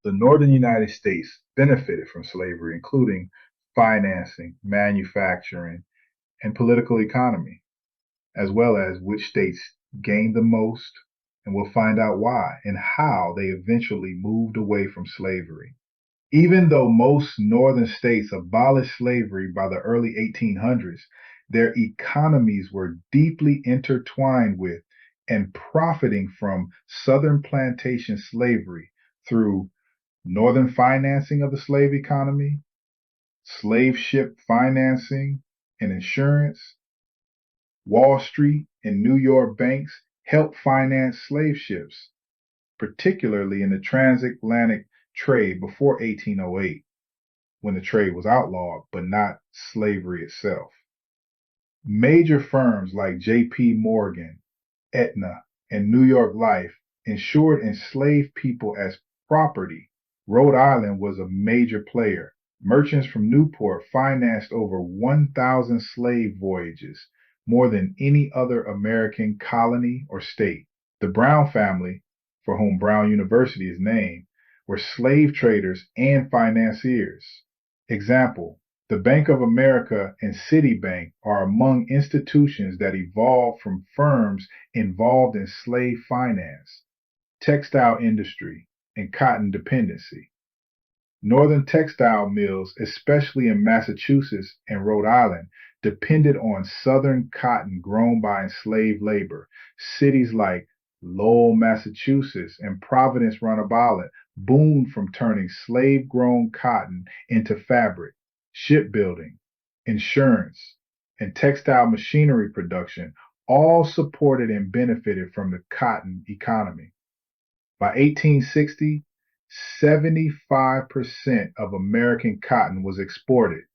The northern United States benefited from slavery, including financing, manufacturing, and political economy, as well as which states gained the most, and we'll find out why and how they eventually moved away from slavery. Even though most northern states abolished slavery by the early 1800s, their economies were deeply intertwined with and profiting from southern plantation slavery through northern financing of the slave economy, slave ship financing and insurance. Wall Street and New York banks helped finance slave ships, particularly in the transatlantic trade before 1808, when the trade was outlawed, but not slavery itself. Major firms like J.P. Morgan, Aetna, and New York Life insured enslaved people as property. Rhode Island was a major player. Merchants from Newport financed over 1,000 slave voyages, more than any other American colony or state. The Brown family, for whom Brown University is named, were slave traders and financiers. Example, the Bank of America and Citibank are among institutions that evolved from firms involved in slave finance, textile industry, and cotton dependency. Northern textile mills, especially in Massachusetts and Rhode Island, depended on southern cotton grown by enslaved labor. Cities like Lowell, Massachusetts, and Providence, Rhode Island boomed from turning slave-grown cotton into fabric, shipbuilding, insurance, and textile machinery production, all supported and benefited from the cotton economy. By 1860, 75% of American cotton was exported,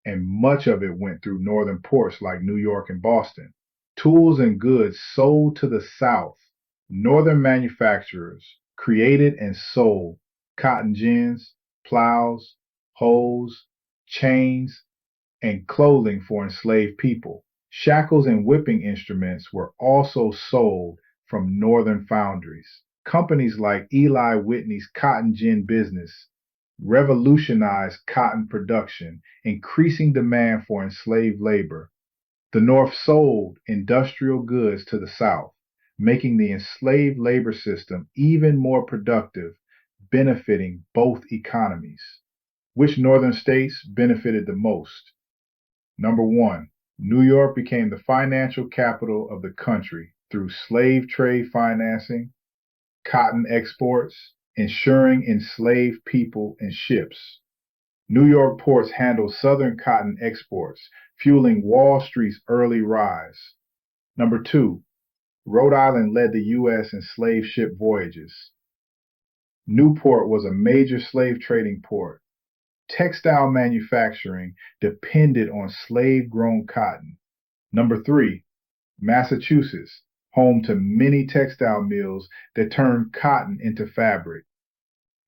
and much of it went through northern ports like New York and Boston. Tools and goods sold to the South. Northern manufacturers created and sold cotton gins, plows, hoes, chains, and clothing for enslaved people. Shackles and whipping instruments were also sold from northern foundries. Companies like Eli Whitney's cotton gin business revolutionized cotton production, increasing demand for enslaved labor. The North sold industrial goods to the South, making the enslaved labor system even more productive, benefiting both economies. Which northern states benefited the most? Number one, New York became the financial capital of the country through slave trade financing, cotton exports, insuring enslaved people and ships. New York ports handled southern cotton exports, fueling Wall Street's early rise. Number two, Rhode Island led the U.S. in slave ship voyages. Newport was a major slave trading port. Textile manufacturing depended on slave-grown cotton. Number three, Massachusetts, home to many textile mills that turned cotton into fabric.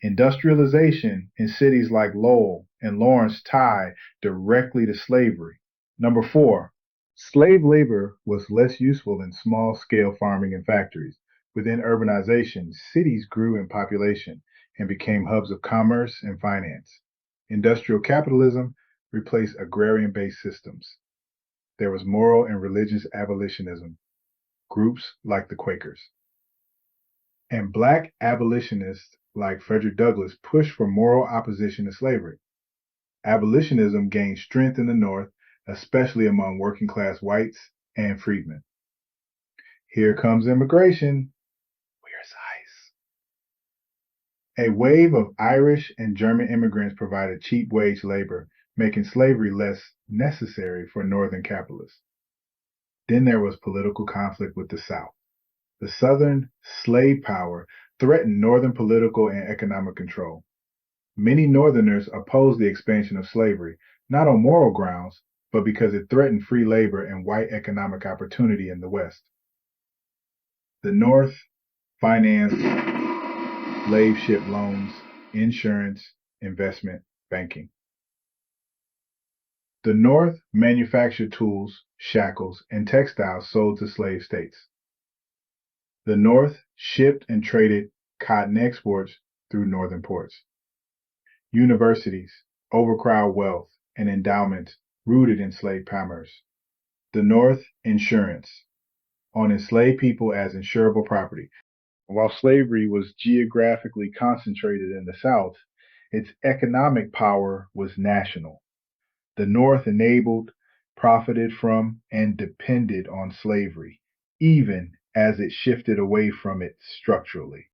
Industrialization in cities like Lowell and Lawrence tied directly to slavery. Number four, slave labor was less useful in small-scale farming and factories. Within urbanization, cities grew in population and became hubs of commerce and finance. Industrial capitalism replaced agrarian-based systems. There was moral and religious abolitionism, groups like the Quakers. And Black abolitionists like Frederick Douglass pushed for moral opposition to slavery. Abolitionism gained strength in the North, especially among working-class whites and freedmen. Here comes immigration. Where's ICE? A wave of Irish and German immigrants provided cheap wage labor, making slavery less necessary for Northern capitalists. Then there was political conflict with the South. The Southern slave power threatened Northern political and economic control. Many Northerners opposed the expansion of slavery, not on moral grounds, but because it threatened free labor and white economic opportunity in the West. The North financed slave ship loans, insurance, investment, banking. The North manufactured tools, shackles, and textiles sold to slave states. The North shipped and traded cotton exports through northern ports. Universities, overcrowd wealth, and endowments rooted in slave commerce. The North, insurance on enslaved people as insurable property. While slavery was geographically concentrated in the South, its economic power was national. The North enabled, profited from, and depended on slavery, even as it shifted away from it structurally.